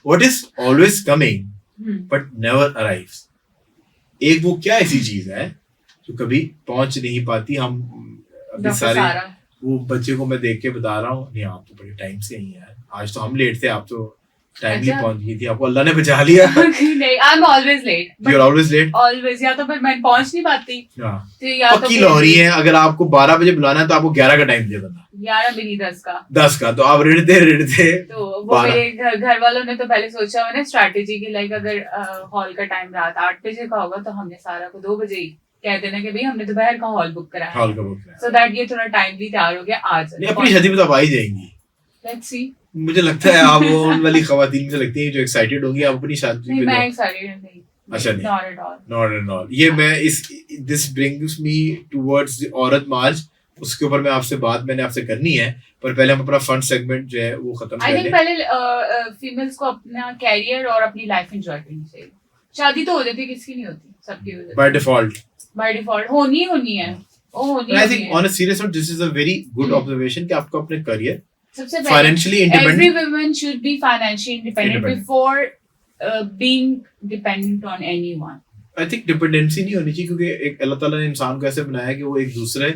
What is always coming but never arrives, एक वो क्या ऐसी चीज है जो कभी पहुंच नहीं पाती। हम अभी सारे वो बच्चे को मैं देख के बता रहा हूँ, नहीं आप तो बड़े टाइम से ही यार, आज तो हम लेट थे, आप तो टाइमली पहुंच गई थी, आपको अल्लाह ने बचा लिया। नहीं, I am always late, you are always late, always, या तो फिर मैं पहुंच नहीं पाती, तो या तो पक्की लौरी है। अगर आपको 12 बजे बुलाना है तो आपको 11 का टाइम दे बंदा, 11 भी नहीं 10 का, तो आप रिड़ते तो वो मेरे घर वालों ने तो पहले सोचा मैंने स्ट्रैटेजी की, लाइक अगर हॉल का टाइम रात 8 बजे का होगा तो हमने सारा को 2 बजे ही कह देना कि भाई हमने दोपहर का हॉल बुक कराया, हॉल का बुक कराया, सो दैट ये थोड़ा टाइमली तैयार हो गया। आज अपनी शादी में तो आप आ ही जाएंगी, लेट्स सी। मुझे लगता है आप वो उन वाली खवातीन मुझे लगती है जो एक्साइटेड होंगी आप अपनी शादी पे। मैं एक्साइटेड नहीं, अच्छा नहीं, नॉट एट ऑल। ये मैं this brings me towards the औरत मार्च, उसके ऊपर मैं आपसे बात मैंने आपसे करनी है, पर पहले हम अपना फन सेगमेंट जो है वो खत्म कर लें। आई थिंक पहले फीमेल्स को अपना कैरियर और अपनी लाइफ एंजॉय करनी चाहिए। शादी तो हो जाती है, किसकी नहीं होती, सबकी हो जाती है बाय डिफॉल्ट, होनी है। I think on a serious note this is a very good observation कि आपको अपने करियर सबसे financially independent, every woman should be financially independent before being dependent on anyone. I think dependency नहीं होनी चाहिए, क्योंकि एक अल्लाह ताला ने इंसान को ऐसे बनाया कि वो एक दूसरे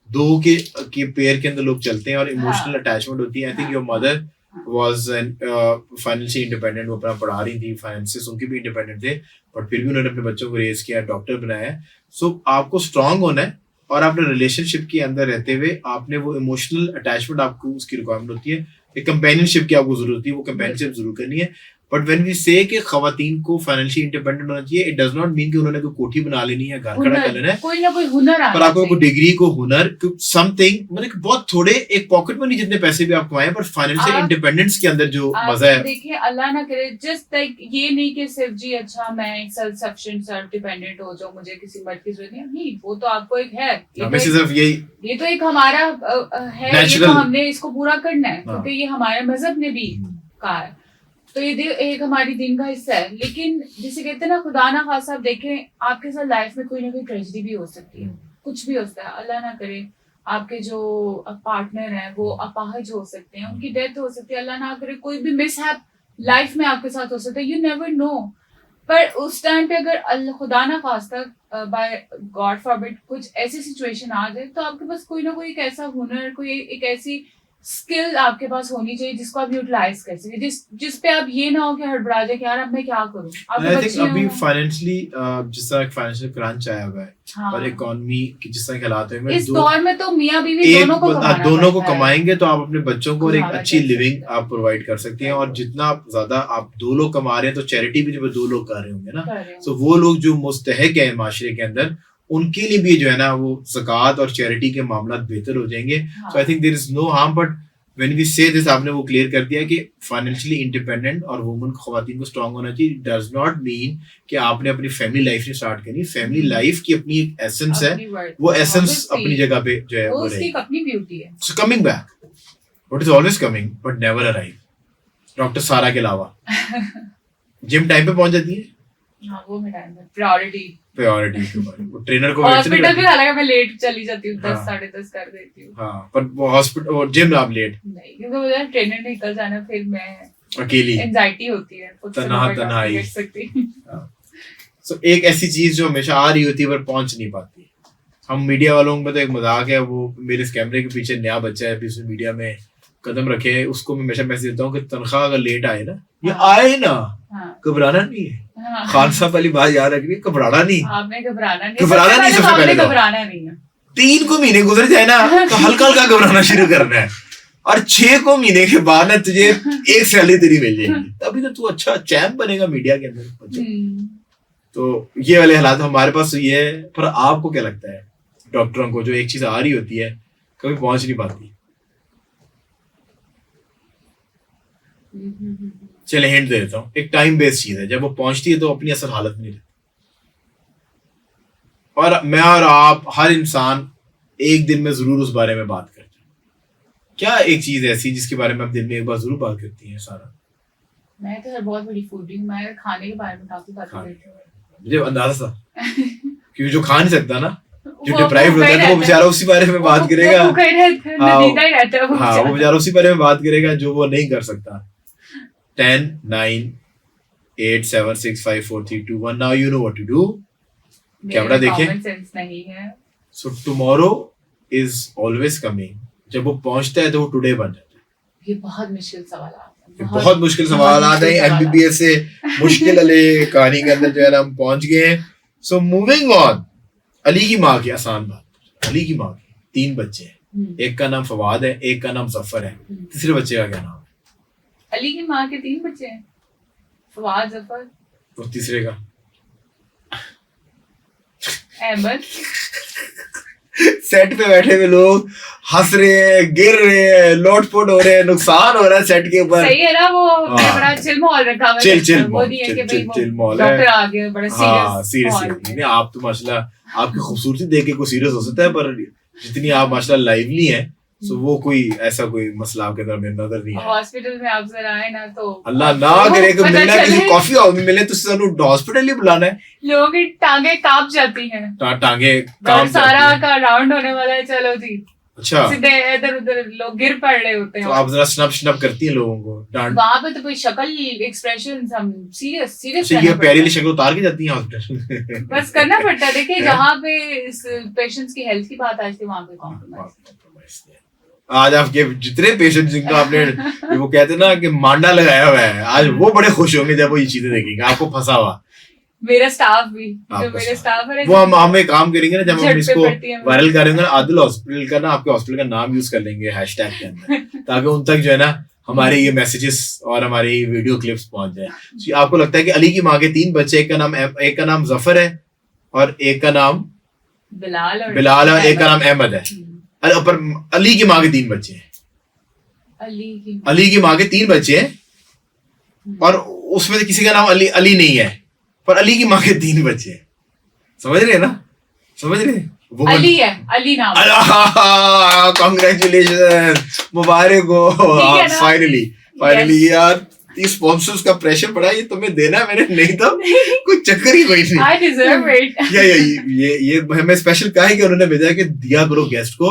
दो के पेयर के अंदर लोग चलते हैं और इमोशनल अटैचमेंट होती है। I think your mother was financially independent, वो अपना पढ़ा रही थी, फाइनेंसेस उनके भी इंडिपेंडेंट थे, बट फिर भी उन्होंने अपने बच्चों को रेज किया, डॉक्टर बनाया। सो आपको स्ट्रांग होना है और आपने रिलेशनशिप के अंदर रहते हुए आपने वो इमोशनल अटैचमेंट आपको उसकी रिक्वायरमेंट होती है, एक कंपेनियनशिप की आपको जरूरत होती है, वो कंपेनियनशिप जरूर करनी है। बट व्हेन वी से कि खवातीन को फाइनेंशियली इंडिपेंडेंट होना चाहिए, इट डज नॉट मीन कि उन्होंने कोई कोठी बना लेनी है, घर खड़ा कर लेना है, कोई ना कोई हुनर पर आपको कोई डिग्री को हुनर समथिंग, मतलब बहुत थोड़े एक पॉकेट मनी जितने पैसे भी आप कमाएं, पर फाइनेंशियल इंडिपेंडेंस के अंदर जो मजा है। देखिए अल्लाह ना करे, जस्ट लाइक ये नहीं कि सिर्फ जी अच्छा मैं एक सेल्फ सफिशिएंट सेल्फ डिपेंडेंट हो जाऊं, मुझे किसी मर्द की जरूरत नहीं, वो तो आपको एक है, ये तो एक हमारा है, ये तो हमने इसको पूरा करना है, क्योंकि ये हमारे मजहब ने भी कहा है, तो ये एक हमारी दिन का हिस्सा है। लेकिन जिसे कहते हैं ना, खुदा ना खासा आप देखें आपके साथ लाइफ में कोई ना कोई ट्रेजेडी भी हो सकती है, कुछ भी हो सकता है, अल्लाह ना करे आपके जो पार्टनर हैं वो अपाहिज हो सकते हैं, उनकी डेथ हो सकती है, अल्लाह ना करे कोई भी मिसहैप लाइफ में आपके साथ हो सकता है, यू नेवर नो। पर उस टाइम पे अगर खुदा ना खास्ता बाय गॉड फॉरबिड कुछ ऐसी सिचुएशन आ जाए, तो आपके पास कोई ना कोई एक ऐसा हुनर, कोई एक ऐसी स्किल आपके पास होनी चाहिए जिसको आप यूटिलाइज कर सके, जिस पे आप ये ना हो कि हड़बड़ा जाए कि यार अब मैं क्या करूं। आई थिंक अभी फाइनेंशियली जिस तरह फाइनेंशियल क्रंच आया हुआ है और इकोनॉमी की जिस तरह के हालात हैं, इस दौर में तो मियां बीवी दोनों को कमाएंगे तो आप अपने बच्चों को एक अच्छी लिविंग आप प्रोवाइड कर सकते हैं। और जितना ज्यादा आप 2 लोग कमा रहे हैं तो चैरिटी भी जब 2 लोग कर रहे होंगे ना, तो वो लोग जो मुस्तहक है माशरे के अंदर, उनके लिए भी जो है ना वो ज़कात और चैरिटी के मामला बेहतर हो जाएंगे। So I think there is no harm, but when we say this, आपने वो क्लियर कर दिया कि फाइनेंशियली इंडिपेंडेंट और वुमन खवातीन को स्ट्रांग होना चाहिए, डज नॉट मीन कि आपने अपनी फैमिली लाइफ नहीं स्टार्ट करनी। फैमिली लाइफ की अपनी एक एसेंस है, वो एसेंस अपनी जगह पे जो है वो उसकी अपनी ब्यूटी है। So coming back, what is always coming but never arrive, doctor सारा के अलावा जिम टाइम पे पहुंच जाती है। हाँ, वो मेरा प्रायोरिटी के बारे में ट्रेनर को हॉस्पिटल भी, हालांकि मैं लेट चली जाती हूँ, 10 साढ़े 10 कर देती हूँ। हाँ, पर वो हॉस्पिटल और जिम आप लेट नहीं, क्योंकि मुझे ट्रेनर निकल जाना, फिर मैं अकेली एंजाइटी होती है, तन्हाई सकती। सो एक ऐसी चीज जो हमेशा आ रही होती है पर पहुंच नहीं पाती। हम मीडिया वालों में तो एक मजाक है, वो मेरे इस कैमरे के पीछे नया बच्चा है, फिर मीडिया में कदम रखे, उसको मैं हमेशा मैसेज देता हूँ कि तनख्वाह अगर लेट आए ना, ये आए ना, घबराना नहीं है। खान साहब वाली बात याद रखनी, घबराना नहीं, आपने घबराना नहीं, सबसे पहले घबराना नहीं है। 3 को महीने गुजर जाए ना तो हल्का हल्का घबराना शुरू करना है, और 6 को महीने के बाद ना तुझे एक सैलरी तेरी मिल जाएगी, तभी तो तू अच्छा चैंप बनेगा मीडिया के अंदर। तो ये वाले हालात हमारे पास ये है। पर आपको क्या लगता है डॉक्टरों को जो एक चीज आ रही होती है कभी पहुंच नहीं पाती? चले हिंट दे देता हूँ, एक टाइम बेस्ड चीज है, जब वो पहुंचती है तो अपनी असल हालत में नहीं रहती। और मैं और आप हर इंसान एक दिन में जरूर उस बारे में बात करते हैं। क्या एक चीज ऐसी जिसके बारे में आप दिन में एक बार जरूर बात करती हैं? सारा मैं तो बहुत बड़ी फूडी हूँ, मैं खाने के बारे में काफी बात करती हूँ। मुझे अंदाजा था क्योंकि जो खा नहीं सकता ना, जो डिप्राइव्ड होता है, तो वो बेचारा उसी बारे में बात करेगा। हाँ, वो बेचारा उसी बारे में बात करेगा जो वो नहीं कर सकता। 10, 9, 8, 7, 6, 5, 4, 3, 2, 1. Now you know what to do. Camera देखें. कॉमन सेंस नहीं है. So tomorrow is always coming. जब वो पहुंचता है तो वो टुडे बन जाता है. ये बहुत मुश्किल सवाल है. बहुत मुश्किल सवाल आ रहे हैं. MBBS से मुश्किल वाले कहानी के अंदर जो है ना हम पहुंच गए हैं. So moving on. अली की माँ की आसान बात. अली की माँ की 3 बच्चे हैं. एक का नाम फवाद है, एक का नाम जफर है. तीसरे बच्चे का क्या नाम है? अली की माँ के 3 बच्चे हैं, फवाद, जफर और तीसरे का अहमद. सेट पे बैठे हुए लोग हंस रहे हैं, गिर रहे हैं, लोटपोट हो रहे हैं, नुकसान हो रहा है सेट के ऊपर. सही है ना. वो बड़ा चिल माहौल रखा हुआ है. चिल वो नहीं है कि भाई चिल माहौल है. डॉक्टर आ गए, बड़ा सीरियस. नहीं, आप तो माशाल्लाह आपकी खूबसूरती देख के कोई सीरियस हो सकता है, पर जितनी आप माशाल्लाह लाइवली हैं, सो वो कोई ऐसा कोई मसला आपके अंदर मेरे नजर नहीं है. हॉस्पिटल में आप जरा आए ना तो अल्लाह ना करे कि मिलना किसी कॉफी हाउस में मिले तो सानू हॉस्पिटल ही बुलाना है. लोगों की टांगे कांप जाती हैं. टांगे कांप सारा का राउंड होने वाला है. चलो जी. अच्छा. सीधे इधर उधर लोग गिर पड़ रहे होते हैं. तो आप जरा स्नप करती हैं लोगों को. वहाँ पे तो कोई शक्ल एक्सप्रेशन हम सीरियस ये प्यारी वाली शक्ल उतार के जाती हैं हॉस्पिटल. बस करना पड़ता है. देखिए जहाँ पे पेशेंट्स की हेल्थ की बात आई थी वहाँ पे कॉम्प्रोमाइज. आज आपके जितने पेशेंट जिनको आपने वो कहते हैं ना कि मांडा लगाया हुआ है, आज वो बड़े खुश होंगे जब वो ये चीजें देखेंगे आपको फंसा हुआ. मेरा स्टाफ भी, जो मेरे स्टाफ है वो हम एक काम करेंगे ना, जब हम इसको वायरल करेंगे ना, आदिल हॉस्पिटल का ना आपके हॉस्पिटल का नाम यूज कर लेंगे हैशटैग के अंदर, ताकि उन तक जो है ना हमारे ये मैसेजेस और हमारे ये वीडियो क्लिप्स पहुंच जाए. आपको लगता है कि अली की माँ के 3 बच्चे, एक का नाम जफर है और एक का नाम बिलाल और एक का नाम अहमद है. पर अली की माँ के 3 बच्चे हैं. अली की माँ के 3 बच्चे हैं और उसमें किसी का नाम अली नहीं है, पर अली की माँ के 3 बच्चे हैं. समझ रहे हैं ना? समझ रहे हैं? अली है, अली नाम. कांग्रेचुलेशन, मुबारक हो. फाइनली यार स्पॉन्सर्स का प्रेशर पड़ा, ये तुम्हें देना है मैंने, नहीं तो कोई चक्कर ही कोई नहीं. I deserve it. ये हमें स्पेशल कहा है कि उन्होंने भेजा कि दिया करो गेस्ट को,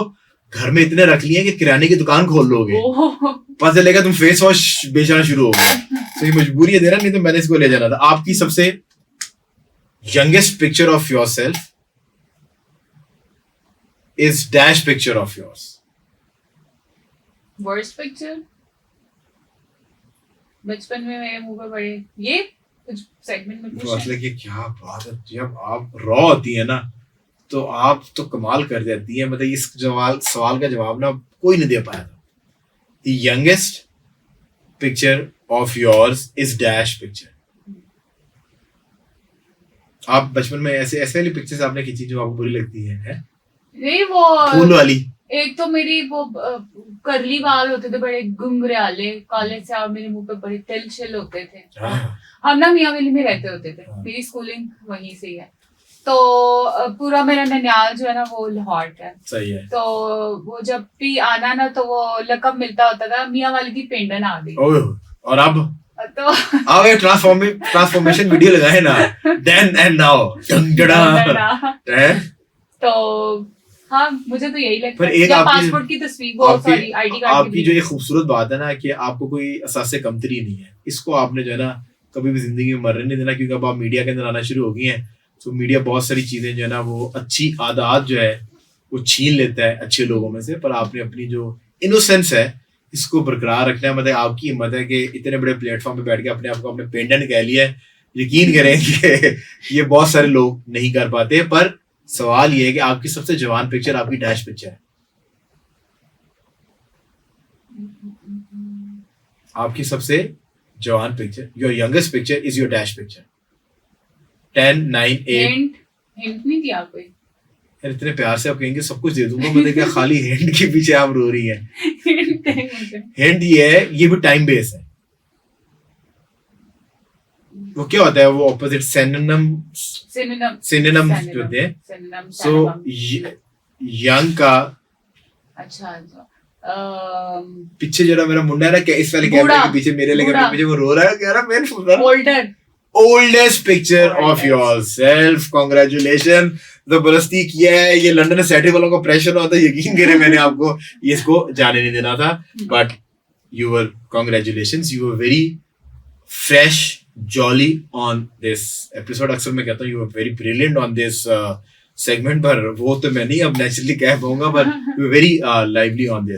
घर में इतने रख लिए कि किराने की दुकान खोल लोगे, पता चलेगा तुम फेस वॉश बेचना शुरू हो गए. तो ये मजबूरी है देना, नहीं तो मैंने इसको ले जाना था. आपकी सबसे youngest picture of your self is dash picture of yours. Worst picture बचपन में मेरे मुंह पे पड़े, ये कुछ सेगमेंट में पूछा. मतलब कि क्या बात है, जब आप रॉ होती है ना तो आप तो कमाल कर जाती है. मतलब इस सवाल का जवाब ना कोई नहीं दे पाया था. The youngest picture of yours is dash picture. आप बचपन में ऐसे वाली पिक्चर्स आपने खींची जो आपको बुरी लगती है? नहीं, वो फूल वाली. एक तो मेरी वो करली बाल होते थे बड़े गुंगराले काले से, और मेरे मुंह पे बड़े तिल छिल होते थे. हम ना मियाँ वैली में रहते होते थे, मेरी स्कूलिंग वहीं से ही है. तो पूरा मेरा ननियाल जो है ना वो लाहौर है. सही है. तो वो जब भी आना ना तो वो लकब मिलता होता था, मियाँ वाली की पेंडन आ गई. और अब तो अब ट्रांसफॉर्मेशन वीडियो लगाए ना, देन एंड नाउ. तो हाँ, मुझे तो यही लगता है. एक पासपोर्ट की तस्वीर, वो सॉरी आईडी कार्ड आपकी जो ये खूबसूरत बात है ना कि आपको कोई असासे कमतरी नहीं है, इसको आपने जो है ना कभी भी जिंदगी में मरने नहीं देना. क्योंकि अब आप मीडिया के अंदर आना शुरू हो गई हैं, तो मीडिया बहुत सारी चीजें जो है ना वो अच्छी आदत जो है वो छीन लेता है अच्छे लोगों में से. पर आपने अपनी जो इनोसेंस है इसको बरकरार रखना है. मतलब आपकी हिम्मत है कि इतने बड़े प्लेटफॉर्म पे बैठ के अपने आप को अपने पेंडेंट कह लिया है. यकीन करें कि ये बहुत सारे लोग नहीं कर पाते. पर सवाल ये है कि आपकी सबसे जवान पिक्चर आपकी डैश पिक्चर है. आपकी सबसे जवान picture, your youngest picture is your dash picture. 10, 9, 8. Hint नहीं दिया कोई. यार इतने प्यार से आप कहेंगे सब कुछ दे दूंगा, मतलब क्या खाली हिंट के पीछे आप रो रही हैं? हिंट ये है, ये भी टाइम बेस है. वो क्या होता है, वो ऑपोजिट सिनोनिम होते हैं. सो यंग का अच्छा पीछे जरा मेरा मुंडा है ना, इस वाले कैमरे के पीछे मेरे लगे पीछे वो रो रहा है, कह रहा मैं oldest picture of yourself. Congratulation. जबरदस्ती किया है ये. लंदन सेटिंग वालों को प्रेशर होता है, यकीन करें मैंने आपको ये इसको जाने नहीं देना था. But you were congratulations, you were very fresh, jolly on this episode. अक्सर मैं कहता हूँ you were very brilliant on this segment, पर वो तो मैं नहीं अब naturally कह पाऊंगा, but you were very lively on this.